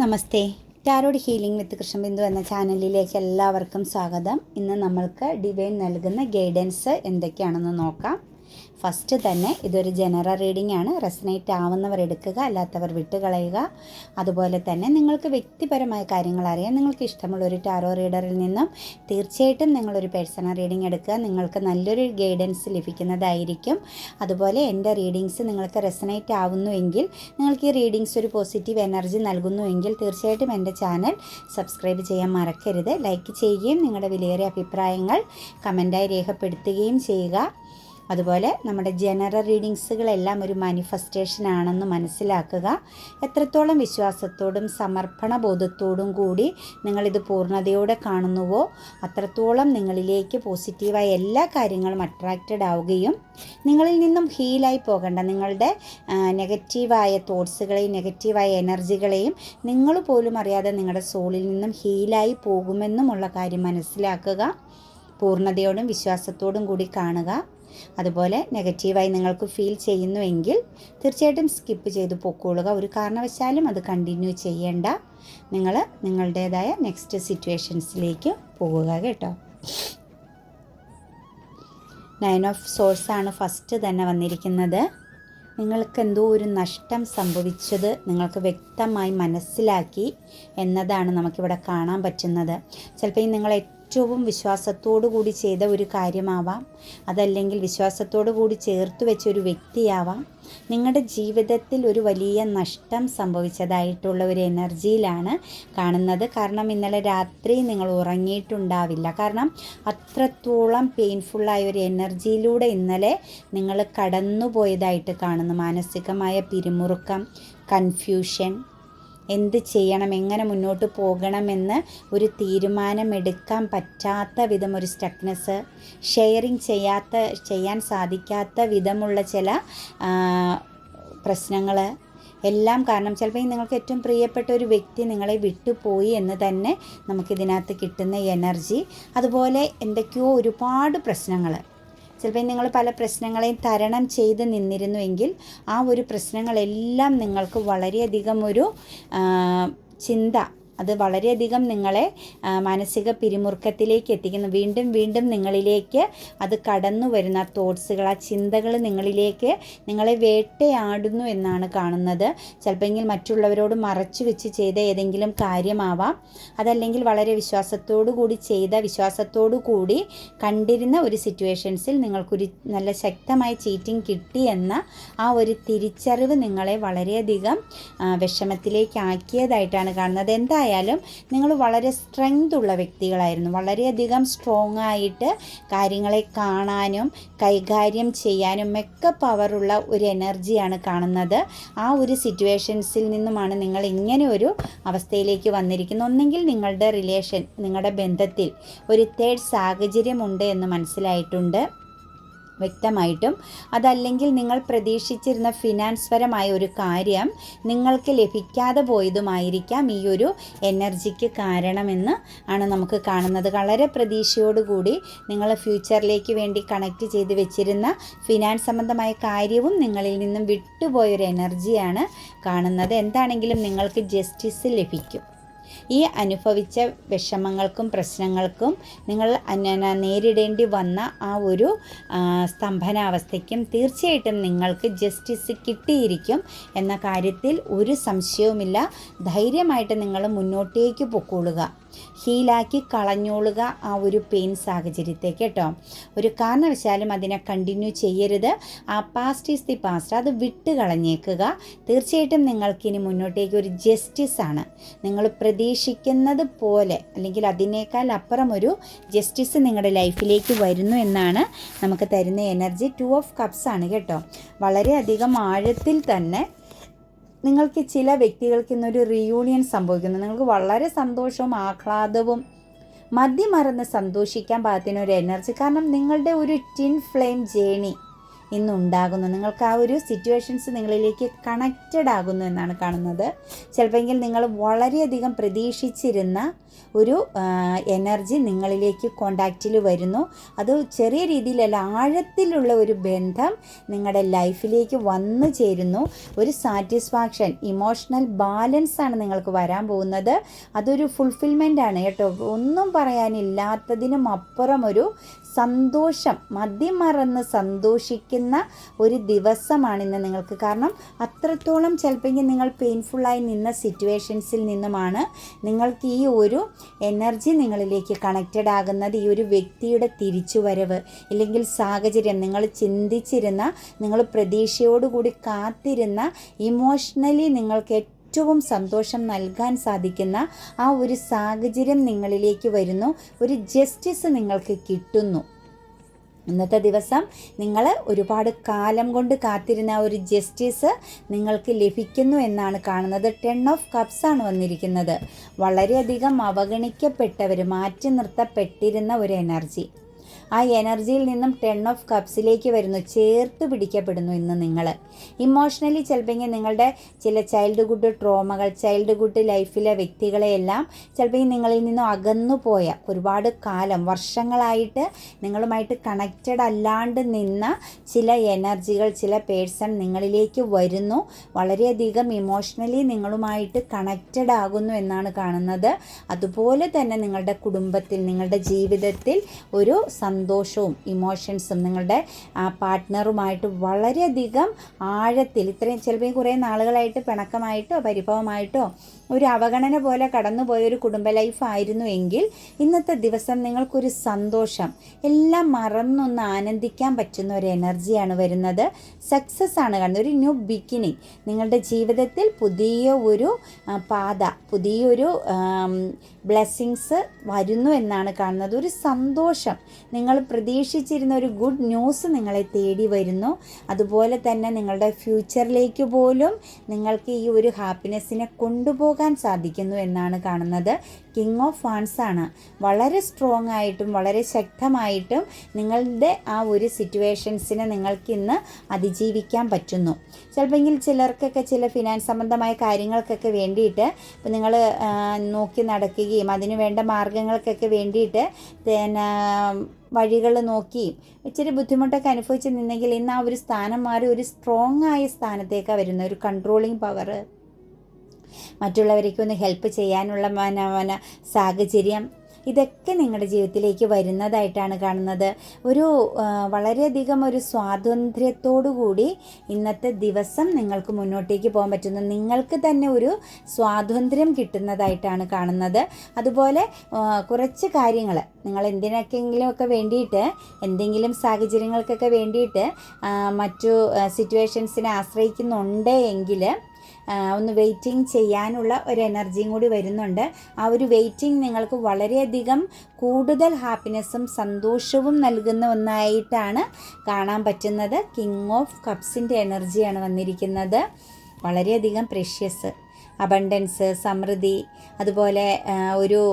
നമസ്തേ. Tarot healing വിത്ത് കൃഷ്ണബിന്ദു എന്ന ചാനലിലേക്ക് എല്ലാവർക്കും സ്വാഗതം. ഇന്ന് നമ്മൾക്ക് ഡിവൈൻ നൽകുന്ന ഗൈഡൻസ് എന്തൊക്കെയാണെന്ന് നോക്കാം. ഫസ്റ്റ് തന്നെ ഇതൊരു ജനറൽ റീഡിംഗ് ആണ്. റെസനേറ്റ് ആവുന്നവർ എടുക്കുക, അല്ലാത്തവർ വിട്ടുകളയുക. അതുപോലെ തന്നെ നിങ്ങൾക്ക് വ്യക്തിപരമായ കാര്യങ്ങൾ അറിയാൻ നിങ്ങൾക്ക് ഇഷ്ടമുള്ള ഒരു ടാരോ റീഡറിൽ നിന്നും തീർച്ചയായിട്ടും നിങ്ങളൊരു പേഴ്സണൽ റീഡിംഗ് എടുക്കുക. നിങ്ങൾക്ക് നല്ലൊരു ഗൈഡൻസ് ലഭിക്കുന്നതായിരിക്കും. അതുപോലെ എൻ്റെ റീഡിങ്സ് നിങ്ങൾക്ക് റെസനേറ്റ് ആവുന്നുവെങ്കിൽ, നിങ്ങൾക്ക് ഈ റീഡിങ്സ് ഒരു പോസിറ്റീവ് എനർജി നൽകുന്നുവെങ്കിൽ തീർച്ചയായിട്ടും എൻ്റെ ചാനൽ സബ്സ്ക്രൈബ് ചെയ്യാൻ മറക്കരുത്. ലൈക്ക് ചെയ്യുകയും നിങ്ങളുടെ വിലയേറിയ അഭിപ്രായങ്ങൾ കമൻറ്റായി രേഖപ്പെടുത്തുകയും ചെയ്യുക. അതുപോലെ നമ്മുടെ ജനറൽ റീഡിങ്സുകളെല്ലാം ഒരു മാനിഫെസ്റ്റേഷൻ ആണെന്ന് മനസ്സിലാക്കുക. എത്രത്തോളം വിശ്വാസത്തോടും സമർപ്പണ ബോധത്തോടും കൂടി നിങ്ങളിത് പൂർണ്ണതയോടെ കാണുന്നുവോ അത്രത്തോളം നിങ്ങളിലേക്ക് പോസിറ്റീവായ എല്ലാ കാര്യങ്ങളും അട്രാക്റ്റഡ് ആവുകയും നിങ്ങളിൽ നിന്നും ഹീലായി പോകേണ്ട നിങ്ങളുടെ നെഗറ്റീവായ തോട്ട്സുകളെയും നെഗറ്റീവായ എനർജികളെയും നിങ്ങൾ പോലും അറിയാതെ നിങ്ങളുടെ സോളിൽ നിന്നും ഹീലായി പോകുമെന്നുമുള്ള കാര്യം മനസ്സിലാക്കുക. പൂർണ്ണതയോടും വിശ്വാസത്തോടും കൂടി കാണുക. അതുപോലെ നെഗറ്റീവായി നിങ്ങൾക്ക് ഫീൽ ചെയ്യുന്നുവെങ്കിൽ തീർച്ചയായിട്ടും സ്കിപ്പ് ചെയ്ത് പൊക്കോളുക. ഒരു കാരണവശാലും അത് കണ്ടിന്യൂ ചെയ്യേണ്ട. നിങ്ങൾ നിങ്ങളുടേതായ നെക്സ്റ്റ് സിറ്റുവേഷൻസിലേക്ക് പോകുക കേട്ടോ. 9 ഓഫ് സോഴ്സ് ആണ് ഫസ്റ്റ് തന്നെ വന്നിരിക്കുന്നത്. നിങ്ങൾക്ക് എന്തോ ഒരു നഷ്ടം സംഭവിച്ചത് നിങ്ങൾക്ക് വ്യക്തമായി മനസ്സിലാക്കി എന്നതാണ് നമുക്കിവിടെ കാണാൻ പറ്റുന്നത്. ചിലപ്പോൾ നിങ്ങൾ ഏറ്റവും വിശ്വാസത്തോടു കൂടി ചെയ്ത ഒരു കാര്യമാവാം, അതല്ലെങ്കിൽ വിശ്വാസത്തോടു കൂടി ചേർത്ത് വെച്ച ഒരു വ്യക്തിയാവാം. നിങ്ങളുടെ ജീവിതത്തിൽ ഒരു വലിയ നഷ്ടം സംഭവിച്ചതായിട്ടുള്ള ഒരു എനർജിയിലാണ് കാണുന്നത്. കാരണം ഇന്നലെ രാത്രി നിങ്ങൾ ഉറങ്ങിയിട്ടുണ്ടാവില്ല. കാരണം അത്രത്തോളം പെയിൻഫുള്ളായ ഒരു എനർജിയിലൂടെ ഇന്നലെ നിങ്ങൾ കടന്നുപോയതായിട്ട് കാണുന്നു. മാനസികമായ പിരിമുറുക്കം, കൺഫ്യൂഷൻ, എന്ത് ചെയ്യണം, എങ്ങനെ മുന്നോട്ട് പോകണമെന്ന് ഒരു തീരുമാനമെടുക്കാൻ പറ്റാത്ത വിധം ഒരു സ്റ്റക്നെസ്, ഷെയറിങ് ചെയ്യാൻ സാധിക്കാത്ത വിധമുള്ള ചില പ്രശ്നങ്ങൾ എല്ലാം കാരണം ചിലപ്പോൾ നിങ്ങൾക്ക് ഏറ്റവും പ്രിയപ്പെട്ട ഒരു വ്യക്തി നിങ്ങളെ വിട്ടുപോയി എന്ന് തന്നെ നമുക്കിതിനകത്ത് കിട്ടുന്ന എനർജി. അതുപോലെ എന്തൊക്കെയോ ഒരുപാട് പ്രശ്നങ്ങൾ, ചിലപ്പോൾ നിങ്ങൾ പല പ്രശ്നങ്ങളെയും തരണം ചെയ്ത് നിന്നിരുന്നുവെങ്കിൽ ആ ഒരു പ്രശ്നങ്ങളെല്ലാം നിങ്ങൾക്ക് വളരെയധികം ഒരു ചിന്ത, അത് വളരെയധികം നിങ്ങളെ മാനസിക പിരിമുറുക്കത്തിലേക്ക് എത്തിക്കുന്നു. വീണ്ടും വീണ്ടും നിങ്ങളിലേക്ക് അത് കടന്നു വരുന്ന തോട്ട്സുകൾ, ആ ചിന്തകൾ നിങ്ങളിലേക്ക് നിങ്ങളെ വേട്ടയാടുന്നു എന്നാണ് കാണുന്നത്. ചിലപ്പോൾ മറ്റുള്ളവരോട് മറച്ചു വെച്ച് ചെയ്ത ഏതെങ്കിലും കാര്യമാവാം, അതല്ലെങ്കിൽ വളരെ വിശ്വാസത്തോടു കൂടി ചെയ്ത, വിശ്വാസത്തോടു കൂടി കണ്ടിരുന്ന ഒരു സിറ്റുവേഷൻസിൽ നിങ്ങൾക്കൊരു നല്ല ശക്തമായ ചീറ്റിംഗ് കിട്ടി എന്ന ആ ഒരു തിരിച്ചറിവ് നിങ്ങളെ വളരെയധികം വിഷമത്തിലേക്ക് ആക്കിയതായിട്ടാണ് കാണുന്നത്. എന്തായാലും നിങ്ങൾ വളരെ സ്ട്രെങ്ത് ഉള്ള വ്യക്തികളായിരുന്നു. വളരെയധികം സ്ട്രോങ് ആയിട്ട് കാര്യങ്ങളെ കാണാനും കൈകാര്യം ചെയ്യാനും ഒക്കെ പവറുള്ള ഒരു എനർജിയാണ് കാണുന്നത്. ആ ഒരു സിറ്റുവേഷൻസിൽ നിന്നുമാണ് നിങ്ങൾ ഇങ്ങനെ ഒരു അവസ്ഥയിലേക്ക് വന്നിരിക്കുന്നത്. ഒന്നെങ്കിൽ നിങ്ങളുടെ റിലേഷൻ, നിങ്ങളുടെ ബന്ധത്തിൽ ഒരു തേർഡ് സാഹചര്യമുണ്ട് എന്ന് മനസ്സിലായിട്ടുണ്ട് വ്യക്തമായിട്ടും. അതല്ലെങ്കിൽ നിങ്ങൾ പ്രതീക്ഷിച്ചിരുന്ന ഫിനാൻസ് പരമായ ഒരു കാര്യം നിങ്ങൾക്ക് ലഭിക്കാതെ പോയതുമായിരിക്കാം ഈ ഒരു എനർജിക്ക് കാരണമെന്ന് ആണ് നമുക്ക് കാണുന്നത്. വളരെ പ്രതീക്ഷയോടുകൂടി നിങ്ങൾ ഫ്യൂച്ചറിലേക്ക് വേണ്ടി കണക്റ്റ് ചെയ്ത് വെച്ചിരുന്ന ഫിനാൻസ് സംബന്ധമായ കാര്യവും നിങ്ങളിൽ നിന്നും വിട്ടുപോയൊരു എനർജിയാണ് കാണുന്നത്. എന്താണെങ്കിലും നിങ്ങൾക്ക് ജസ്റ്റിസ് ലഭിക്കും. ഈ അനുഭവിച്ച വിഷമങ്ങൾക്കും പ്രശ്നങ്ങൾക്കും നിങ്ങൾ നേരിടേണ്ടി വന്ന ആ ഒരു സ്തംഭനാവസ്ഥയ്ക്കും തീർച്ചയായിട്ടും നിങ്ങൾക്ക് ജസ്റ്റിസ് കിട്ടിയിരിക്കും എന്ന കാര്യത്തിൽ ഒരു സംശയവുമില്ല. ധൈര്യമായിട്ട് നിങ്ങൾ മുന്നോട്ടേക്ക് പൊക്കോളുക, ഹീലാക്കി കളഞ്ഞോളുക ആ ഒരു പെയിൻ സാഹചര്യത്തെ കേട്ടോ. ഒരു കാരണവശാലും അതിനെ കണ്ടിന്യൂ ചെയ്യരുത്. ആ പാസ്റ്റ് ഈസ് ദി പാസ്റ്റ്, അത് വിട്ട് കളഞ്ഞേക്കുക. തീർച്ചയായിട്ടും നിങ്ങൾക്കിനി മുന്നോട്ടേക്ക് ഒരു ജസ്റ്റിസ് ആണ്. നിങ്ങൾ പ്രതീക്ഷിക്കുന്നത് പോലെ അല്ലെങ്കിൽ അതിനേക്കാൾ അപ്പുറം ഒരു ജസ്റ്റിസ് നിങ്ങളുടെ ലൈഫിലേക്ക് വരുന്നു എന്നാണ് നമുക്ക് തരുന്ന എനർജി. 2 ഓഫ് കപ്സ് ആണ് കേട്ടോ. വളരെയധികം ആഴത്തിൽ തന്നെ നിങ്ങൾക്ക് ചില വ്യക്തികൾക്ക് ഇന്നൊരു റീയൂണിയൻ സംഭവിക്കുന്നു. നിങ്ങൾക്ക് വളരെ സന്തോഷവും ആഹ്ലാദവും മതിമറന്ന് സന്തോഷിക്കാൻ പാകത്തിനൊരു എനർജി. കാരണം നിങ്ങളുടെ ഒരു ട്വിൻ ഫ്ലെയിം ജേണി ഇന്നുണ്ടാകുന്നു. നിങ്ങൾക്ക് ആ ഒരു സിറ്റുവേഷൻസ് നിങ്ങളിലേക്ക് കണക്റ്റഡ് ആകുന്നു എന്നാണ് കാണുന്നത്. ചിലപ്പോൾ നിങ്ങൾ വളരെയധികം പ്രതീക്ഷിച്ചിരുന്ന ഒരു എനർജി നിങ്ങളിലേക്ക് കോണ്ടാക്റ്റിൽ വരുന്നു. അത് ചെറിയ രീതിയിലല്ല, ആഴത്തിലുള്ള ഒരു ബന്ധം നിങ്ങളുടെ ലൈഫിലേക്ക് വന്നു ചേരുന്നു. ഒരു സാറ്റിസ്ഫാക്ഷൻ, ഇമോഷണൽ ബാലൻസ് ആണ് നിങ്ങൾക്ക് വരാൻ പോകുന്നത്. അതൊരു ഫുൾഫിൽമെൻ്റ് ആണ് കേട്ടോ. ഒന്നും പറയാനില്ലാത്തതിനും അപ്പുറം ഒരു സന്തോഷം, മതിമറന്ന് സന്തോഷിക്കുന്ന ഒരു ദിവസമാണിന്ന് നിങ്ങൾക്ക്. കാരണം അത്രത്തോളം ചിലപ്പോൾ നിങ്ങൾ പെയിൻഫുള്ളായി നിന്ന സിറ്റുവേഷൻസിൽ നിന്നുമാണ് നിങ്ങൾക്ക് ഈ ഒരു എനർജി നിങ്ങളിലേക്ക് കണക്റ്റഡ് ആകുന്നത്. ഈ ഒരു വ്യക്തിയുടെ തിരിച്ചുവരവ് ഇല്ലെങ്കിൽ സാഹചര്യം, നിങ്ങൾ ചിന്തിച്ചിരുന്ന, നിങ്ങൾ പ്രതീക്ഷയോടുകൂടി കാത്തിരുന്ന, ഇമോഷണലി നിങ്ങൾക്ക് ഏറ്റവും സന്തോഷം നൽകാൻ സാധിക്കുന്ന ആ ഒരു സാഹചര്യം നിങ്ങളിലേക്ക് വരുന്നു. ഒരു ജസ്റ്റിസ് നിങ്ങൾക്ക് കിട്ടുന്നു. ഇന്നത്തെ ദിവസം നിങ്ങൾ ഒരുപാട് കാലം കൊണ്ട് കാത്തിരുന്ന ഒരു ജസ്റ്റിസ് നിങ്ങൾക്ക് ലഭിക്കുന്നു എന്നാണ് കാണുന്നത്. 10 ഓഫ് കപ്സ് ആണ് വന്നിരിക്കുന്നത്. വളരെയധികം അവഗണിക്കപ്പെട്ടവർ, മാറ്റി നിർത്തപ്പെട്ടിരുന്ന ഒരു എനർജി, ആ എനർജിയിൽ നിന്നും 10 ഓഫ് കപ്സിലേക്ക് വരുന്നു, ചേർത്ത് പിടിക്കപ്പെടുന്നു ഇന്ന് നിങ്ങൾ. ഇമോഷണലി ചിലപ്പോൾ നിങ്ങളുടെ ചില ചൈൽഡ്ഹുഡ് ട്രോമകൾ, ചൈൽഡ്ഹുഡ് ലൈഫിലെ വ്യക്തികളെയെല്ലാം ചിലപ്പോൾ നിങ്ങളിൽ നിന്നും അകന്നു പോയ, ഒരുപാട് കാലം, വർഷങ്ങളായിട്ട് നിങ്ങളുമായിട്ട് കണക്റ്റഡ് അല്ലാണ്ട് നിന്ന ചില എനർജികൾ, ചില പേഴ്സൺ നിങ്ങളിലേക്ക് വരുന്നു. വളരെയധികം ഇമോഷണലി നിങ്ങളുമായിട്ട് കണക്റ്റഡ് ആകുന്നു എന്നാണ് കാണുന്നത്. അതുപോലെ തന്നെ നിങ്ങളുടെ കുടുംബത്തിൽ, നിങ്ങളുടെ ജീവിതത്തിൽ ഒരു സന്തോഷവും ഇമോഷൻസും നിങ്ങളുടെ പാർട്ട്ണറുമായിട്ട് വളരെയധികം ആഴത്തിൽ, ഇത്രയും ചിലപ്പോൾ കുറേ നാളുകളായിട്ട് പിണക്കമായിട്ടോ പരിഭവമായിട്ടോ ഒരു അവഗണന പോലെ കടന്നുപോയൊരു കുടുംബ ലൈഫായിരുന്നു എങ്കിൽ ഇന്നത്തെ ദിവസം നിങ്ങൾക്കൊരു സന്തോഷം, എല്ലാം മറന്നൊന്ന് ആനന്ദിക്കാൻ പറ്റുന്ന ഒരു എനർജിയാണ് വരുന്നത്. സക്സസ് ആണ് കാണുന്നത്, ഒരു ന്യൂ ബിഗിനിങ്. നിങ്ങളുടെ ജീവിതത്തിൽ പുതിയ ഒരു പാത, പുതിയൊരു ബ്ലെസ്സിങ്സ് വരുന്നു എന്നാണ് കാണുന്നത്. ഒരു സന്തോഷം, നിങ്ങൾ പ്രതീക്ഷിച്ചിരുന്ന ഒരു ഗുഡ് ന്യൂസ് നിങ്ങളെ തേടി വരുന്നു. അതുപോലെ തന്നെ നിങ്ങളുടെ ഫ്യൂച്ചറിലേക്ക് പോലും നിങ്ങൾക്ക് ഈ ഒരു ഹാപ്പിനെസ്സിനെ കൊണ്ടുപോകാൻ സാധിക്കുന്നു എന്നാണ് കാണുന്നത്. കിങ് ഓഫ് വാൻസ് ആണ്. വളരെ സ്ട്രോങ് ആയിട്ടും വളരെ ശക്തമായിട്ടും നിങ്ങളുടെ ആ ഒരു സിറ്റുവേഷൻസിനെ നിങ്ങൾക്കിന്ന് അതിജീവിക്കാൻ പറ്റുന്നു. ചിലപ്പോൾ ചിലർക്കൊക്കെ ചില ഫിനാൻസ് സംബന്ധമായ കാര്യങ്ങൾക്കൊക്കെ വേണ്ടിയിട്ട് ഇപ്പോൾ നിങ്ങൾ നോക്കി നടക്കുകയും അതിന് വേണ്ട മാർഗങ്ങൾക്കൊക്കെ വേണ്ടിയിട്ട് പിന്നെ വഴികൾ നോക്കി ഇച്ചിരി ബുദ്ധിമുട്ടൊക്കെ അനുഭവിച്ച് നിന്നെങ്കിൽ ഇന്ന് ആ ഒരു സ്ഥാനം മാറി ഒരു സ്ട്രോങ് ആയ സ്ഥാനത്തേക്കാണ് വരുന്നത്. ഒരു കൺട്രോളിങ് പവർ, മറ്റുള്ളവരേക്ക് ഒന്ന് ഹെൽപ്പ് ചെയ്യാനുള്ള സാഹചര്യം, ഇതൊക്കെ നിങ്ങളുടെ ജീവിതത്തിലേക്ക് വരുന്നതായിട്ടാണ് കാണുന്നത്. ഒരു വളരെയധികം ഒരു സ്വാതന്ത്ര്യത്തോടു കൂടി ഇന്നത്തെ ദിവസം നിങ്ങൾക്ക് മുന്നോട്ടേക്ക് പോകാൻ പറ്റുന്നു. നിങ്ങൾക്ക് തന്നെ ഒരു സ്വാതന്ത്ര്യം കിട്ടുന്നതായിട്ടാണ് കാണുന്നത്. അതുപോലെ കുറച്ച് കാര്യങ്ങൾ നിങ്ങൾ എന്തിനൊക്കെങ്കിലുമൊക്കെ വേണ്ടിയിട്ട്, എന്തെങ്കിലും സാഹചര്യങ്ങൾക്കൊക്കെ വേണ്ടിയിട്ട് മറ്റു സിറ്റുവേഷൻസിനെ ആശ്രയിക്കുന്നുണ്ട് എങ്കിൽ ഒന്ന് വെയിറ്റിംഗ് ചെയ്യാനുള്ള ഒരു എനർജിയും കൂടി വരുന്നുണ്ട്. ആ ഒരു വെയിറ്റിംഗ് നിങ്ങൾക്ക് വളരെയധികം കൂടുതൽ ഹാപ്പിനെസ്സും സന്തോഷവും നൽകുന്ന ഒന്നായിട്ടാണ് കാണാൻ പറ്റുന്നത്. കിങ് ഓഫ് കപ്സിൻ്റെ എനർജിയാണ് വന്നിരിക്കുന്നത്. വളരെയധികം പ്രഷ്യസ്, അബണ്ടൻസ്, സമൃദ്ധി, അതുപോലെ ഒരു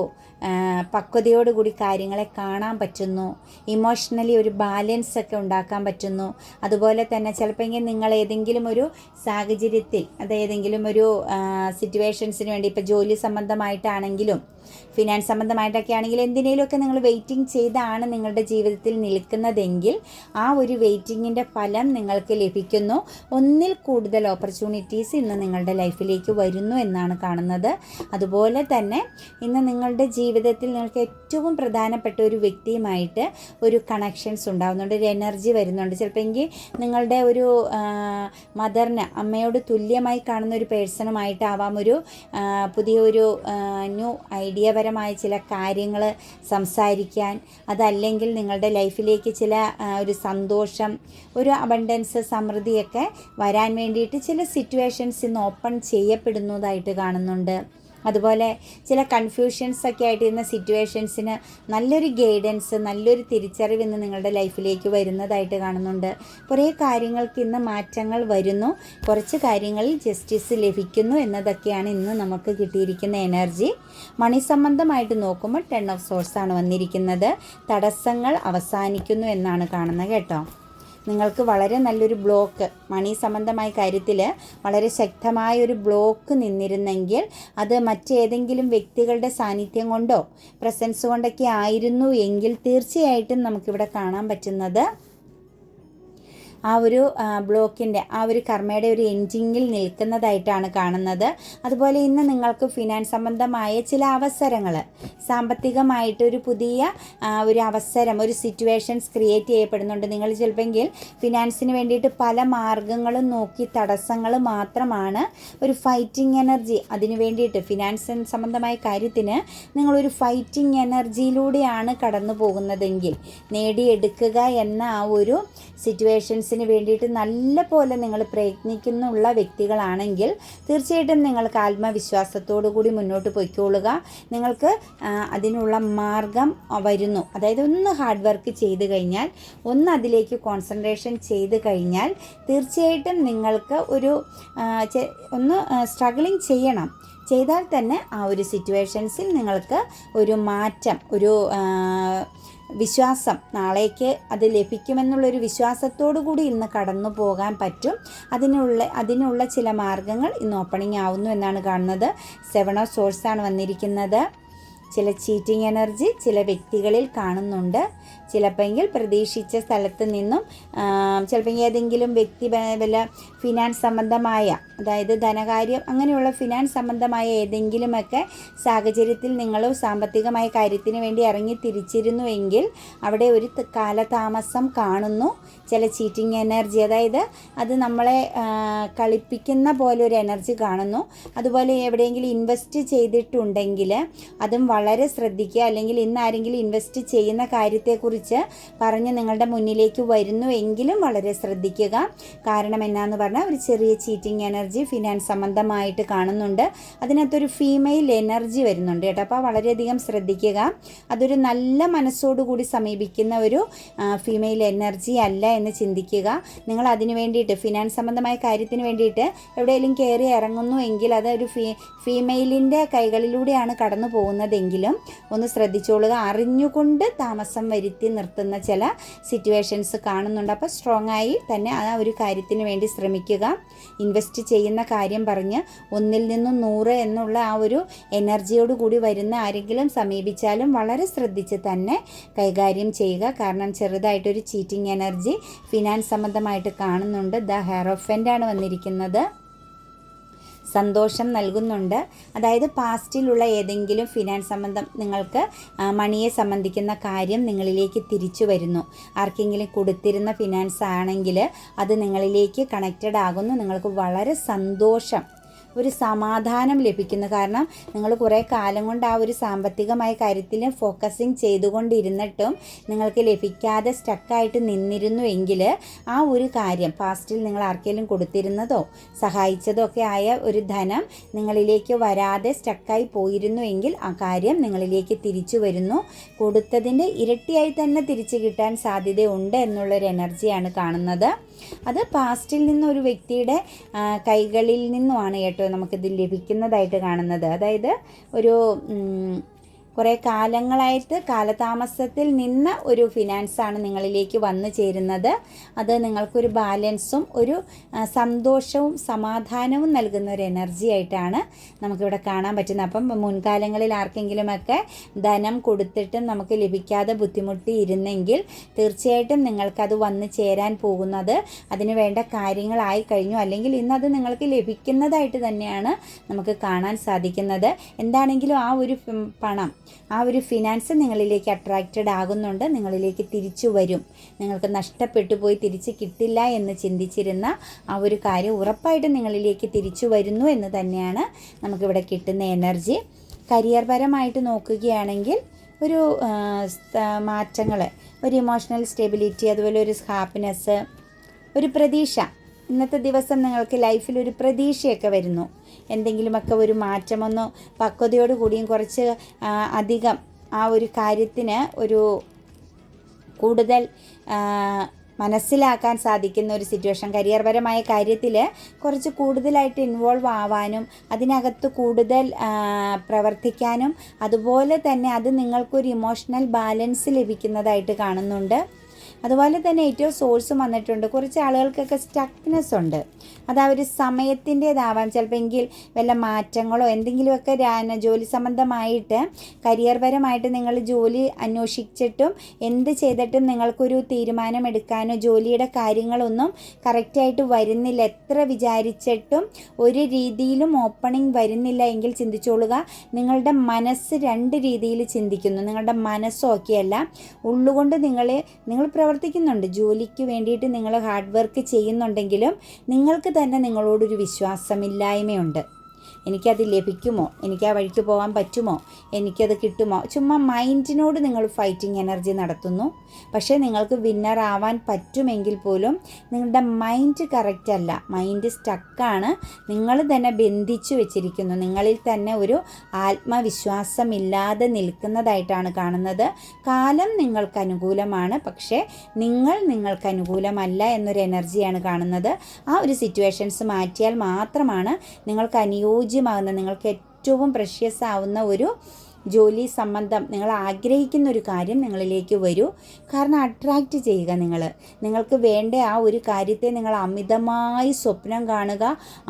പക്വതയോടുകൂടി കാര്യങ്ങളെ കാണാൻ പറ്റുന്നു. ഇമോഷണലി ഒരു ബാലൻസ് ഒക്കെ ഉണ്ടാക്കാൻ പറ്റുന്നു. അതുപോലെ തന്നെ ചിലപ്പോൾ നിങ്ങൾ ഏതെങ്കിലും ഒരു സാഹചര്യത്തിൽ, അത് ഏതെങ്കിലും ഒരു സിറ്റുവേഷൻസിന് വേണ്ടി, ഇപ്പോൾ ജോലി സംബന്ധമായിട്ടാണെങ്കിലും ഫിനാൻസ് സംബന്ധമായിട്ടൊക്കെ ആണെങ്കിൽ എന്തിനേലുമൊക്കെ നിങ്ങൾ വെയിറ്റിംഗ് ചെയ്താണ് നിങ്ങളുടെ ജീവിതത്തിൽ നിൽക്കുന്നതെങ്കിൽ ആ ഒരു വെയിറ്റിങ്ങിൻ്റെ ഫലം നിങ്ങൾക്ക് ലഭിക്കുന്നു. ഒന്നിൽ കൂടുതൽ ഓപ്പർച്യൂണിറ്റീസ് ഇന്ന് നിങ്ങളുടെ ലൈഫിലേക്ക് വരുന്നു എന്നാണ് കാണുന്നത്. അതുപോലെ തന്നെ ഇന്ന് നിങ്ങളുടെ ജീവിതത്തിൽ നിങ്ങൾക്ക് ഏറ്റവും പ്രധാനപ്പെട്ട ഒരു വ്യക്തിയുമായിട്ട് ഒരു കണക്ഷൻസ് ഉണ്ടാകുന്നുണ്ട്, ഒരു എനർജി വരുന്നുണ്ട്. ചിലപ്പോൾ നിങ്ങളുടെ ഒരു മദറിന്, അമ്മയോട് തുല്യമായി കാണുന്ന ഒരു പേഴ്സണുമായിട്ടാവാം ഒരു പുതിയൊരു ന്യൂ ഐഡിയപരമായ ചില കാര്യങ്ങൾ സംസാരിക്കാൻ, അതല്ലെങ്കിൽ നിങ്ങളുടെ ലൈഫിലേക്ക് ചില ഒരു സന്തോഷം, ഒരു അബണ്ടൻസ്, സമൃദ്ധിയൊക്കെ വരാൻ വേണ്ടിയിട്ട് ചില സിറ്റുവേഷൻസ് ഇന്ന് ഓപ്പൺ ചെയ്യപ്പെടുന്നതായിട്ട് കാണുന്നുണ്ട്. അതുപോലെ ചില കൺഫ്യൂഷൻസ് ഒക്കെ ആയിട്ടിരുന്ന സിറ്റുവേഷൻസിന് നല്ലൊരു ഗൈഡൻസ്, നല്ലൊരു തിരിച്ചറിവ് ഇന്ന് നിങ്ങളുടെ ലൈഫിലേക്ക് വരുന്നതായിട്ട് കാണുന്നുണ്ട്. കുറേ കാര്യങ്ങൾക്ക് ഇന്ന് മാറ്റങ്ങൾ വരുന്നു, കുറച്ച് കാര്യങ്ങളിൽ ജസ്റ്റിസ് ലഭിക്കുന്നു എന്നതൊക്കെയാണ് ഇന്ന് നമുക്ക് കിട്ടിയിരിക്കുന്ന എനർജി. മണി സംബന്ധമായിട്ട് നോക്കുമ്പോൾ 10 ഓഫ് സോഴ്സ് ആണ് വന്നിരിക്കുന്നത്. തടസ്സങ്ങൾ അവസാനിക്കുന്നു എന്നാണ് കാണുന്നത് കേട്ടോ. നിങ്ങൾക്ക് വളരെ നല്ലൊരു ബ്ലോക്ക് മണി സംബന്ധമായ കാര്യത്തിൽ വളരെ ശക്തമായൊരു ബ്ലോക്ക് നിന്നിരുന്നെങ്കിൽ അത് മറ്റേതെങ്കിലും വ്യക്തികളുടെ സാന്നിധ്യം കൊണ്ടോ പ്രസൻസ് കൊണ്ടൊക്കെ ആയിരുന്നു എങ്കിൽ തീർച്ചയായിട്ടും നമുക്കിവിടെ കാണാൻ പറ്റുന്നത് ആ ഒരു ബ്ലോക്കിൻ്റെ ആ ഒരു കർമ്മയുടെ ഒരു എൻഡിങ്ങിൽ നിൽക്കുന്നതായിട്ടാണ് കാണുന്നത്. അതുപോലെ ഇന്ന് നിങ്ങൾക്ക് ഫിനാൻസ് സംബന്ധമായ ചില അവസരങ്ങൾ, സാമ്പത്തികമായിട്ട് ഒരു പുതിയ ഒരു അവസരം, ഒരു സിറ്റുവേഷൻസ് ക്രിയേറ്റ് ചെയ്യപ്പെടുന്നുണ്ട്. നിങ്ങൾ ചിലപ്പോൾ ഫിനാൻസിന് വേണ്ടിയിട്ട് പല മാർഗങ്ങളും നോക്കി തടസ്സങ്ങൾ മാത്രമാണ്. ഒരു ഫൈറ്റിംഗ് എനർജി അതിന് വേണ്ടിയിട്ട് ഫിനാൻസ് സംബന്ധമായ കാര്യത്തിന് നിങ്ങളൊരു ഫൈറ്റിംഗ് എനർജിയിലൂടെയാണ് കടന്നു പോകുന്നതെങ്കിൽ നേടിയെടുക്കുക എന്ന ആ ഒരു സിറ്റുവേഷൻസിന് വേണ്ടിയിട്ട് നല്ല പോലെ നിങ്ങൾ പ്രയത്നിക്കുന്നുള്ള വ്യക്തികളാണെങ്കിൽ തീർച്ചയായിട്ടും നിങ്ങൾക്ക് ആത്മവിശ്വാസത്തോടു കൂടി മുന്നോട്ട് പോയിക്കൊള്ളുക. നിങ്ങൾക്ക് അതിനുള്ള മാർഗം വരുന്നു. അതായത് ഒന്ന് ഹാർഡ് വർക്ക് ചെയ്ത് കഴിഞ്ഞാൽ, ഒന്ന് അതിലേക്ക് കോൺസെൻട്രേഷൻ ചെയ്ത് കഴിഞ്ഞാൽ തീർച്ചയായിട്ടും നിങ്ങൾക്ക് ഒന്ന് സ്ട്രഗിളിങ് ചെയ്താൽ തന്നെ ആ ഒരു സിറ്റുവേഷൻസിൽ നിങ്ങൾക്ക് ഒരു മാറ്റം, ഒരു വിശ്വാസം, നാളേക്ക് അത് ലഭിക്കുമെന്നുള്ളൊരു വിശ്വാസത്തോടു കൂടി ഇന്ന് കടന്നു പോകാൻ പറ്റും. അതിനുള്ള ചില മാർഗങ്ങൾ ഇന്ന് ഓപ്പണിംഗ് ആവുന്നു എന്നാണ് കാണുന്നത്. 7 ഓഫ് സോഴ്സാണ് വന്നിരിക്കുന്നത്. ചില ചീറ്റിംഗ് എനർജി ചില വ്യക്തികളിൽ കാണുന്നുണ്ട്. ചിലപ്പോൾ പ്രതീക്ഷിച്ച സ്ഥലത്ത് നിന്നും ചിലപ്പോൾ ഏതെങ്കിലും വ്യക്തി വല്ല ഫിനാൻസ് സംബന്ധമായ, അതായത് ധനകാര്യം അങ്ങനെയുള്ള ഫിനാൻസ് സംബന്ധമായ ഏതെങ്കിലുമൊക്കെ സാഹചര്യത്തിൽ നിങ്ങൾ സാമ്പത്തികമായ കാര്യത്തിന് വേണ്ടി ഇറങ്ങി തിരിച്ചിരുന്നുവെങ്കിൽ അവിടെ ഒരു കാലതാമസം കാണുന്നു. ചില ചീറ്റിംഗ് എനർജി, അതായത് അത് നമ്മളെ കളിപ്പിക്കുന്ന പോലെ ഒരു എനർജി കാണുന്നു. അതുപോലെ എവിടെയെങ്കിലും ഇൻവെസ്റ്റ് ചെയ്തിട്ടുണ്ടെങ്കിൽ അതും വളരെ ശ്രദ്ധിക്കുക. അല്ലെങ്കിൽ ഇന്ന് ആരെങ്കിലും ഇൻവെസ്റ്റ് ചെയ്യുന്ന കാര്യത്തെക്കുറിച്ച് പറഞ്ഞ് നിങ്ങളുടെ മുന്നിലേക്ക് വരുന്നു എങ്കിലും വളരെ ശ്രദ്ധിക്കുക. കാരണം എന്നാന്ന് പറഞ്ഞാൽ ഒരു ചെറിയ ചീറ്റിംഗ് എനർജി ഫിനാൻസ് സംബന്ധമായിട്ട് കാണുന്നുണ്ട്. അതിനകത്തൊരു ഫീമെയിൽ എനർജി വരുന്നുണ്ട് കേട്ടോ. അപ്പോൾ വളരെയധികം ശ്രദ്ധിക്കുക. അതൊരു നല്ല മനസ്സോടുകൂടി സമീപിക്കുന്ന ഒരു ഫീമെയിൽ എനർജി അല്ല എന്ന് ചിന്തിക്കുക. നിങ്ങൾ അതിന് വേണ്ടിയിട്ട് ഫിനാൻസ് സംബന്ധമായ കാര്യത്തിന് വേണ്ടിയിട്ട് എവിടെയെങ്കിലും കയറി ഇറങ്ങുന്നു എങ്കിൽ അതൊരു ഫീമെയിലിൻ്റെ കൈകളിലൂടെയാണ് കടന്നു പോകുന്നതെങ്കിലും ഒന്ന് ശ്രദ്ധിച്ചോളുക. അറിഞ്ഞുകൊണ്ട് താമസം വരുത്തി നിർത്തുന്ന ചില സിറ്റുവേഷൻസ് കാണുന്നുണ്ട്. അപ്പോൾ സ്ട്രോങ് ആയി തന്നെ ആ ഒരു കാര്യത്തിന് വേണ്ടി ശ്രമിക്കുക. ഇൻവെസ്റ്റ് ചെയ്യുന്ന കാര്യം പറഞ്ഞ് 1ൽ നിന്നും 100 എന്നുള്ള ആ ഒരു എനർജിയോട് കൂടി വരുന്ന ആരെങ്കിലും സമീപിച്ചാലും വളരെ ശ്രദ്ധിച്ച് തന്നെ കൈകാര്യം ചെയ്യുക. കാരണം ചെറുതായിട്ടൊരു ചീറ്റിംഗ് എനർജി ഫിനാൻസ് സംബന്ധമായിട്ട് കാണുന്നുണ്ട്. ദ ഹെയറോഫൻ്റാണ് വന്നിരിക്കുന്നത്. സന്തോഷം നൽകുന്നുണ്ട്. അതായത് പാസ്റ്റിലുള്ള ഏതെങ്കിലും ഫിനാൻസ് സംബന്ധം നിങ്ങൾക്ക് മണിയെ സംബന്ധിക്കുന്ന കാര്യം നിങ്ങളിലേക്ക് തിരിച്ചു വരുന്നു. ആർക്കെങ്കിലും കൊടുത്തിരുന്ന ഫിനാൻസ് ആണെങ്കിൽ അത് നിങ്ങളിലേക്ക് കണക്റ്റഡ് ആകുന്നു. നിങ്ങൾക്ക് വളരെ സന്തോഷം, ഒരു സമാധാനം ലഭിക്കുന്നു. കാരണം നിങ്ങൾ കുറേ കാലം കൊണ്ട് ആ ഒരു സാമ്പത്തികമായ കാര്യത്തിൽ ഫോക്കസിങ് ചെയ്തുകൊണ്ടിരുന്നിട്ടും നിങ്ങൾക്ക് ലഭിക്കാതെ സ്റ്റക്കായിട്ട് നിന്നിരുന്നു എങ്കിൽ ആ ഒരു കാര്യം പാസ്റ്റിൽ നിങ്ങൾ ആർക്കെങ്കിലും കൊടുത്തിരുന്നതോ സഹായിച്ചതോ ഒക്കെ ആയ ഒരു ധനം നിങ്ങളിലേക്ക് വരാതെ സ്റ്റക്കായി പോയിരുന്നു എങ്കിൽ ആ കാര്യം നിങ്ങളിലേക്ക് തിരിച്ചു വരുന്നു. കൊടുത്തതിൻ്റെ ഇരട്ടിയായി തന്നെ തിരിച്ചു കിട്ടാൻ സാധ്യതയുണ്ട് എന്നുള്ളൊരു എനർജിയാണ് കാണുന്നത്. അത് പാസ്റ്റിൽ നിന്നൊരു വ്യക്തിയുടെ കൈകളിൽ നിന്നുമാണ് കേട്ടോ നമുക്കിത് ലഭിക്കുന്നതായിട്ട് കാണുന്നത്. അതായത് ഒരു കുറേ കാലങ്ങളായിട്ട് കാലതാമസത്തിൽ നിന്ന ഒരു ഫിനാൻസാണ് നിങ്ങളിലേക്ക് വന്നു ചേരുന്നത്. അത് നിങ്ങൾക്കൊരു ബാലൻസും ഒരു സന്തോഷവും സമാധാനവും നൽകുന്ന ഒരു എനർജി ആയിട്ടാണ് നമുക്കിവിടെ കാണാൻ പറ്റുന്നത്. അപ്പം മുൻകാലങ്ങളിൽ ആർക്കെങ്കിലുമൊക്കെ ധനം കൊടുത്തിട്ടും നമുക്ക് ലഭിക്കാതെ ബുദ്ധിമുട്ടി ഇരുന്നെങ്കിൽ തീർച്ചയായിട്ടും നിങ്ങൾക്കത് വന്നു ചേരാൻ പോകുന്നത് അതിന് വേണ്ട കാര്യങ്ങളായി കഴിഞ്ഞു. അല്ലെങ്കിൽ ഇന്നത് നിങ്ങൾക്ക് ലഭിക്കുന്നതായിട്ട് തന്നെയാണ് നമുക്ക് കാണാൻ സാധിക്കുന്നത്. എന്താണെങ്കിലും ആ ഒരു പണം, ആ ഒരു ഫിനാൻസ് നിങ്ങളിലേക്ക് അട്രാക്റ്റഡ് ആകുന്നുണ്ട്. നിങ്ങളിലേക്ക് തിരിച്ചു വരും. നിങ്ങൾക്ക് നഷ്ടപ്പെട്ടു പോയി തിരിച്ച് കിട്ടില്ല എന്ന് ചിന്തിച്ചിരുന്ന ആ ഒരു കാര്യം ഉറപ്പായിട്ടും നിങ്ങളിലേക്ക് തിരിച്ചു വരുന്നു എന്ന് തന്നെയാണ് നമുക്കിവിടെ കിട്ടുന്ന എനർജി. കരിയർ പരമായിട്ട് നോക്കുകയാണെങ്കിൽ ഒരു മാറ്റങ്ങൾ, ഒരു ഇമോഷണൽ സ്റ്റെബിലിറ്റി, അതുപോലെ ഒരു ഹാപ്പിനെസ്, ഒരു പ്രതീക്ഷ. ഇന്നത്തെ ദിവസം നിങ്ങൾക്ക് ലൈഫിൽ ഒരു പ്രതീക്ഷയൊക്കെ വരുന്നു. എന്തെങ്കിലുമൊക്കെ ഒരു മാറ്റമൊന്നോ പക്വതയോട് കൂടിയും കുറച്ച് അധികം ആ ഒരു കാര്യത്തിന് ഒരു കൂടുതൽ മനസ്സിലാക്കാൻ സാധിക്കുന്ന ഒരു സിറ്റുവേഷൻ, കരിയർപരമായ കാര്യത്തിൽ കുറച്ച് കൂടുതലായിട്ട് ഇൻവോൾവ് ആവാനും അതിനകത്ത് കൂടുതൽ പ്രവർത്തിക്കാനും അതുപോലെ തന്നെ അത് നിങ്ങൾക്കൊരു ഇമോഷണൽ ബാലൻസ് ലഭിക്കുന്നതായിട്ട് കാണുന്നുണ്ട്. അതുപോലെ തന്നെ ഏറ്റവും സോഴ്സും വന്നിട്ടുണ്ട്. കുറച്ച് ആളുകൾക്കൊക്കെ സ്റ്റക്നെസ് ഉണ്ട്. അത് ആ ഒരു സമയത്തിൻ്റേതാവാം. ചിലപ്പോൾ എങ്കിൽ വല്ല മാറ്റങ്ങളോ എന്തെങ്കിലുമൊക്കെ ജോലി സംബന്ധമായിട്ട് കരിയർ പരമായിട്ട് നിങ്ങൾ ജോലി അന്വേഷിച്ചിട്ടും എന്ത് ചെയ്തിട്ടും നിങ്ങൾക്കൊരു തീരുമാനം എടുക്കാനോ ജോലിയുടെ കാര്യങ്ങളൊന്നും കറക്റ്റായിട്ട് വരുന്നില്ല. എത്ര വിചാരിച്ചിട്ടും ഒരു രീതിയിലും ഓപ്പണിംഗ് വരുന്നില്ല എങ്കിൽ ചിന്തിച്ചോളുക, നിങ്ങളുടെ മനസ്സ് രണ്ട് രീതിയിൽ ചിന്തിക്കുന്നു. നിങ്ങളുടെ മനസ്സ് ഓക്കെയല്ല. ഉള്ളുകൊണ്ട് നിങ്ങൾ പ്രവർത്തിക്കുന്നുണ്ട്, ജോലിക്ക് വേണ്ടിയിട്ട് നിങ്ങൾ ഹാർഡ് വർക്ക് ചെയ്യുന്നുണ്ടെങ്കിലും നിങ്ങൾക്ക് തന്നെ നിങ്ങളോടൊരു വിശ്വാസമില്ലായ്മയുണ്ട്. എനിക്കത് ലഭിക്കുമോ, എനിക്ക് ആ വഴിക്ക് പോകാൻ പറ്റുമോ, എനിക്കത് കിട്ടുമോ, ചുമ്മാ മൈൻഡിനോട് നിങ്ങൾ ഫൈറ്റിംഗ് എനർജി നടത്തുന്നു. പക്ഷേ നിങ്ങൾക്ക് വിന്നർ ആവാൻ പറ്റുമെങ്കിൽ പോലും നിങ്ങളുടെ മൈൻഡ് കറക്റ്റ് അല്ല, മൈൻഡ് സ്റ്റക്കാണ്. നിങ്ങൾ തന്നെ ബന്ധിച്ചു വെച്ചിരിക്കുന്നു. നിങ്ങളിൽ തന്നെ ഒരു ആത്മവിശ്വാസമില്ലാതെ നിൽക്കുന്നതായിട്ടാണ് കാണുന്നത്. കാലം നിങ്ങൾക്ക് അനുകൂലമാണ്, പക്ഷേ നിങ്ങൾക്ക് അനുകൂലമല്ല എന്നൊരു എനർജിയാണ് കാണുന്നത്. ആ ഒരു സിറ്റുവേഷൻസ് മാറ്റിയാൽ മാത്രമാണ് നിങ്ങൾക്ക് അനുയോജ്യമാകുന്ന, നിങ്ങൾക്ക് ഏറ്റവും പ്രഷ്യസ് ആവുന്ന ഒരു ജോലി സംബന്ധം, നിങ്ങൾ ആഗ്രഹിക്കുന്ന ഒരു കാര്യം നിങ്ങളിലേക്ക് വരൂ. കാരണം അട്രാക്റ്റ് ചെയ്യുക. നിങ്ങൾക്ക് വേണ്ട ആ ഒരു കാര്യത്തെ നിങ്ങൾ അമിതമായി സ്വപ്നം കാണുക,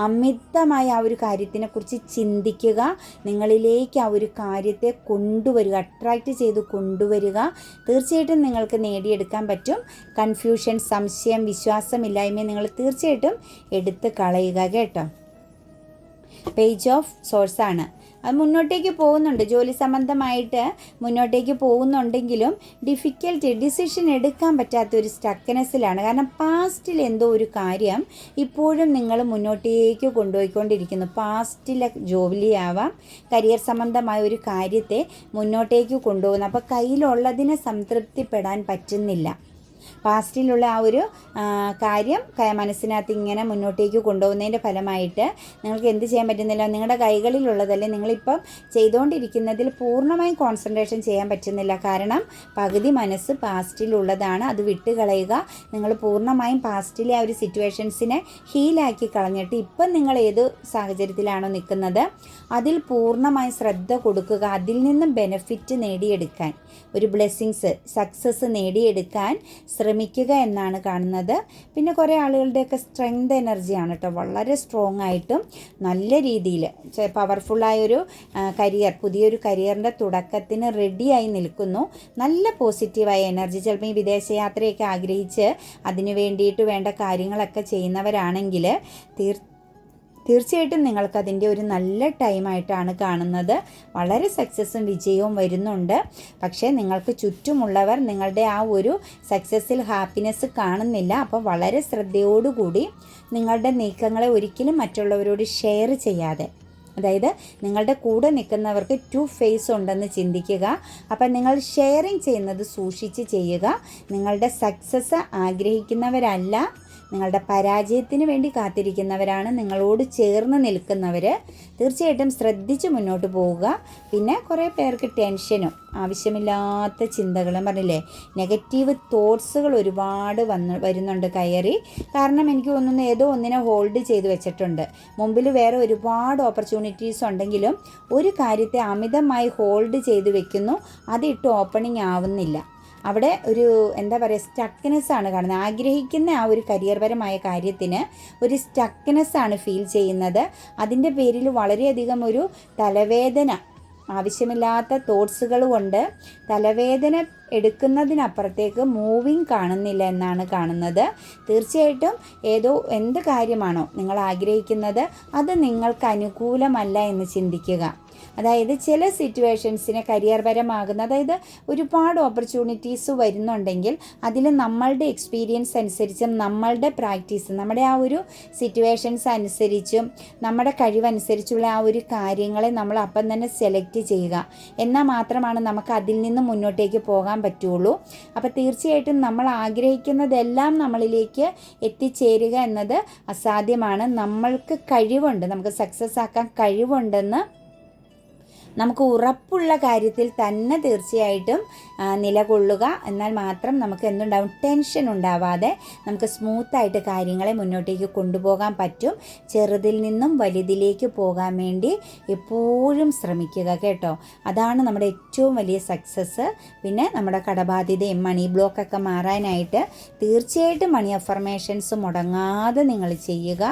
അമിതമായി ആ ഒരു കാര്യത്തിനെക്കുറിച്ച് ചിന്തിക്കുക, നിങ്ങളിലേക്ക് ആ ഒരു കാര്യത്തെ കൊണ്ടുവരിക, അട്രാക്റ്റ് ചെയ്ത് കൊണ്ടുവരിക. തീർച്ചയായിട്ടും നിങ്ങൾക്ക് നേടിയെടുക്കാൻ പറ്റും. കൺഫ്യൂഷൻ, സംശയം, വിശ്വാസമില്ലായ്മ നിങ്ങൾ തീർച്ചയായിട്ടും എടുത്ത് കളയുക കേട്ടോ. പേജ് ഓഫ് സോഴ്സാണ്. അത് മുന്നോട്ടേക്ക് പോകുന്നുണ്ട്, ജോലി സംബന്ധമായിട്ട് മുന്നോട്ടേക്ക് പോകുന്നുണ്ടെങ്കിലും ഡിസിഷൻ എടുക്കാൻ പറ്റാത്തൊരു സ്റ്റക്നെസ്സിലാണ്. കാരണം പാസ്റ്റിൽ എന്തോ ഒരു കാര്യം ഇപ്പോഴും നിങ്ങൾ മുന്നോട്ടേക്ക് കൊണ്ടുപോയിക്കൊണ്ടിരിക്കുന്നു. പാസ്റ്റിലെ ജോലിയാവാം, കരിയർ സംബന്ധമായ ഒരു കാര്യത്തെ മുന്നോട്ടേക്ക് കൊണ്ടുപോകുന്നു. അപ്പോൾ കയ്യിലുള്ളതിനെ സംതൃപ്തിപ്പെടാൻ പറ്റുന്നില്ല. പാസ്റ്റിലുള്ള ആ ഒരു കാര്യം മനസ്സിനകത്ത് ഇങ്ങനെ മുന്നോട്ടേക്ക് കൊണ്ടുപോകുന്നതിൻ്റെ ഫലമായിട്ട് നിങ്ങൾക്ക് എന്ത് ചെയ്യാൻ പറ്റുന്നില്ല, നിങ്ങളുടെ കൈകളിലുള്ളതല്ലേ നിങ്ങളിപ്പം ചെയ്തുകൊണ്ടിരിക്കുന്നതിൽ പൂർണ്ണമായും കോൺസെൻട്രേഷൻ ചെയ്യാൻ പറ്റുന്നില്ല. കാരണം പകുതി മനസ്സ് പാസ്റ്റിലുള്ളതാണ്, അത് വിട്ടുകളയുക. നിങ്ങൾ പൂർണ്ണമായും പാസ്റ്റിലെ ആ ഒരു സിറ്റുവേഷൻസിനെ ഹീലാക്കി കളഞ്ഞിട്ട് ഇപ്പം നിങ്ങൾ ഏത് സാഹചര്യത്തിലാണോ നിൽക്കുന്നത് അതിൽ പൂർണ്ണമായും ശ്രദ്ധ കൊടുക്കുക. അതിൽ നിന്നും ബെനിഫിറ്റ് നേടിയെടുക്കാൻ, ഒരു ബ്ലെസ്സിങ്സ്, സക്സസ് നേടിയെടുക്കാൻ ശ്രമിക്കുക എന്നാണ് കാണുന്നത്. പിന്നെ കുറേ ആളുകളുടെയൊക്കെ സ്ട്രെങ്ത് എനർജിയാണ് കേട്ടോ, വളരെ സ്ട്രോങ് ആയിട്ടും നല്ല രീതിയിൽ പവർഫുള്ളായൊരു കരിയർ, പുതിയൊരു കരിയറിൻ്റെ തുടക്കത്തിന് റെഡിയായി നിൽക്കുന്നു. നല്ല പോസിറ്റീവായ എനർജി. ചിലപ്പോൾ ഈ വിദേശയാത്രയൊക്കെ ആഗ്രഹിച്ച് അതിന് വേണ്ടിയിട്ട് വേണ്ട കാര്യങ്ങളൊക്കെ ചെയ്യുന്നവരാണെങ്കിൽ തീർച്ചയായിട്ടും നിങ്ങൾക്കതിൻ്റെ ഒരു നല്ല ടൈമായിട്ടാണ് കാണുന്നത്. വളരെ സക്സസ്സും വിജയവും വരുന്നുണ്ട്. പക്ഷേ നിങ്ങൾക്ക് ചുറ്റുമുള്ളവർ നിങ്ങളുടെ ആ ഒരു സക്സസ്സിൽ ഹാപ്പിനെസ് കാണുന്നില്ല. അപ്പോൾ വളരെ ശ്രദ്ധയോടുകൂടി നിങ്ങളുടെ നീക്കങ്ങളെ ഒരിക്കലും മറ്റുള്ളവരോട് ഷെയർ ചെയ്യാതെ, അതായത് നിങ്ങളുടെ കൂടെ നിൽക്കുന്നവർക്ക് 2 ഫേസ് ഉണ്ടെന്ന് ചിന്തിക്കുക. അപ്പം നിങ്ങൾ ഷെയറിങ് ചെയ്യുന്നത് സൂക്ഷിച്ച് ചെയ്യുക. നിങ്ങളുടെ സക്സസ് ആഗ്രഹിക്കുന്നവരല്ല, നിങ്ങളുടെ പരാജയത്തിന് വേണ്ടി കാത്തിരിക്കുന്നവരാണ് നിങ്ങളോട് ചേർന്ന് നിൽക്കുന്നവർ. തീർച്ചയായിട്ടും ശ്രദ്ധിച്ച് മുന്നോട്ട് പോവുക. പിന്നെ കുറേ പേർക്ക് ടെൻഷനും ആവശ്യമില്ലാത്ത ചിന്തകളും, പറഞ്ഞില്ലേ, നെഗറ്റീവ് തോട്ട്സുകൾ ഒരുപാട് വരുന്നുണ്ട് കയറി. കാരണം എനിക്ക് തോന്നുന്നു ഏതോ ഒന്നിനെ ഹോൾഡ് ചെയ്ത് വെച്ചിട്ടുണ്ട്. മുമ്പിൽ വേറെ ഒരുപാട് ഓപ്പർച്യൂണിറ്റീസ് ഉണ്ടെങ്കിലും ഒരു കാര്യത്തെ അമിതമായി ഹോൾഡ് ചെയ്ത് വെക്കുന്നു, അതിട്ട് ഓപ്പണിംഗ് ആവുന്നില്ല. അവിടെ ഒരു എന്താ പറയുക, സ്റ്റക്നെസ്സാണ് കാണുന്നത്. ആഗ്രഹിക്കുന്ന ആ ഒരു കരിയർപരമായ കാര്യത്തിന് ഒരു സ്റ്റക്നെസ്സാണ് ഫീൽ ചെയ്യുന്നത്. അതിൻ്റെ പേരിൽ വളരെയധികം ഒരു തലവേദന, ആവശ്യമില്ലാത്ത തോട്ട്സുകൾ കൊണ്ട് തലവേദന എടുക്കുന്നതിനപ്പുറത്തേക്ക് മൂവിങ് കാണുന്നില്ല എന്നാണ് കാണുന്നത്. തീർച്ചയായിട്ടും എന്ത് കാര്യമാണോ നിങ്ങൾ ആഗ്രഹിക്കുന്നത് അത് നിങ്ങൾക്ക് അനുകൂലമല്ല എന്ന് ചിന്തിക്കുക. അതായത് ചില സിറ്റുവേഷൻസിന് കരിയർപരമാകുന്ന, അതായത് ഒരുപാട് ഓപ്പർച്യൂണിറ്റീസ് വരുന്നുണ്ടെങ്കിൽ അതിൽ നമ്മളുടെ എക്സ്പീരിയൻസ് അനുസരിച്ചും നമ്മളുടെ പ്രാക്ടീസ്, നമ്മുടെ ആ ഒരു സിറ്റുവേഷൻസ് അനുസരിച്ചും നമ്മുടെ കഴിവനുസരിച്ചുള്ള ആ ഒരു കാര്യങ്ങളെ നമ്മൾ അപ്പം തന്നെ സെലക്ട് ചെയ്യുക. എന്നാൽ മാത്രമാണ് നമുക്ക് അതിൽ നിന്ന് മുന്നോട്ടേക്ക് പോകാൻ പറ്റുള്ളൂ. അപ്പോൾ തീർച്ചയായിട്ടും നമ്മൾ ആഗ്രഹിക്കുന്നതെല്ലാം നമ്മളിലേക്ക് എത്തിച്ചേരുക എന്നത് അസാധ്യമാണ്. നമ്മൾക്ക് കഴിവുണ്ട്, നമുക്ക് സക്സസ് ആക്കാൻ കഴിവുണ്ടെന്ന് നമുക്ക് ഉറപ്പുള്ള കാര്യത്തിൽ തന്നെ തീർച്ചയായിട്ടും നിലകൊള്ളുക. എന്നാൽ മാത്രം നമുക്ക് എന്തുണ്ടാവും, ടെൻഷൻ ഉണ്ടാവാതെ നമുക്ക് സ്മൂത്തായിട്ട് കാര്യങ്ങളെ മുന്നോട്ടേക്ക് കൊണ്ടുപോകാൻ പറ്റും. ചെറുതിൽ നിന്നും വലുതിലേക്ക് പോകാൻ വേണ്ടി എപ്പോഴും ശ്രമിക്കുക കേട്ടോ. അതാണ് നമ്മുടെ ഏറ്റവും വലിയ സക്സസ്. പിന്നെ നമ്മുടെ കടബാധ്യതയും മണി ബ്ലോക്കൊക്കെ മാറാനായിട്ട് തീർച്ചയായിട്ടും മണി അഫർമേഷൻസ് മുടങ്ങാതെ നിങ്ങൾ ചെയ്യുക.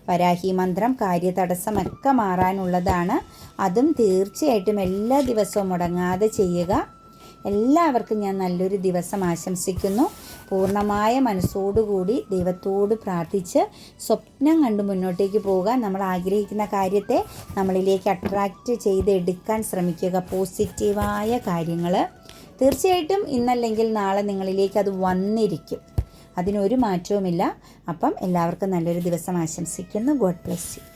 വരാഹി മന്ത്രം കാര്യതടസ്സമൊക്കെ മാറാനുള്ളതാണ്. അതും തീർച്ചയായിട്ടും എല്ലാ ദിവസവും മുടങ്ങാതെ ചെയ്യുക. എല്ലാവർക്കും ഞാൻ നല്ലൊരു ദിവസം ആശംസിക്കുന്നു. പൂർണ്ണമായ മനസ്സോടുകൂടി ദൈവത്തോട് പ്രാർത്ഥിച്ച് സ്വപ്നം കണ്ട് മുന്നോട്ടേക്ക് പോകാൻ, നമ്മൾ ആഗ്രഹിക്കുന്ന കാര്യത്തെ നമ്മളിലേക്ക് അട്രാക്റ്റ് ചെയ്തെടുക്കാൻ ശ്രമിക്കുക. പോസിറ്റീവായ കാര്യങ്ങൾ തീർച്ചയായിട്ടും ഇന്നല്ലെങ്കിൽ നാളെ നിങ്ങളിലേക്ക് അത് വന്നിരിക്കും. അതിനൊരു മാറ്റവുമില്ല. അപ്പം എല്ലാവർക്കും നല്ലൊരു ദിവസം ആശംസിക്കുന്നു. God bless you.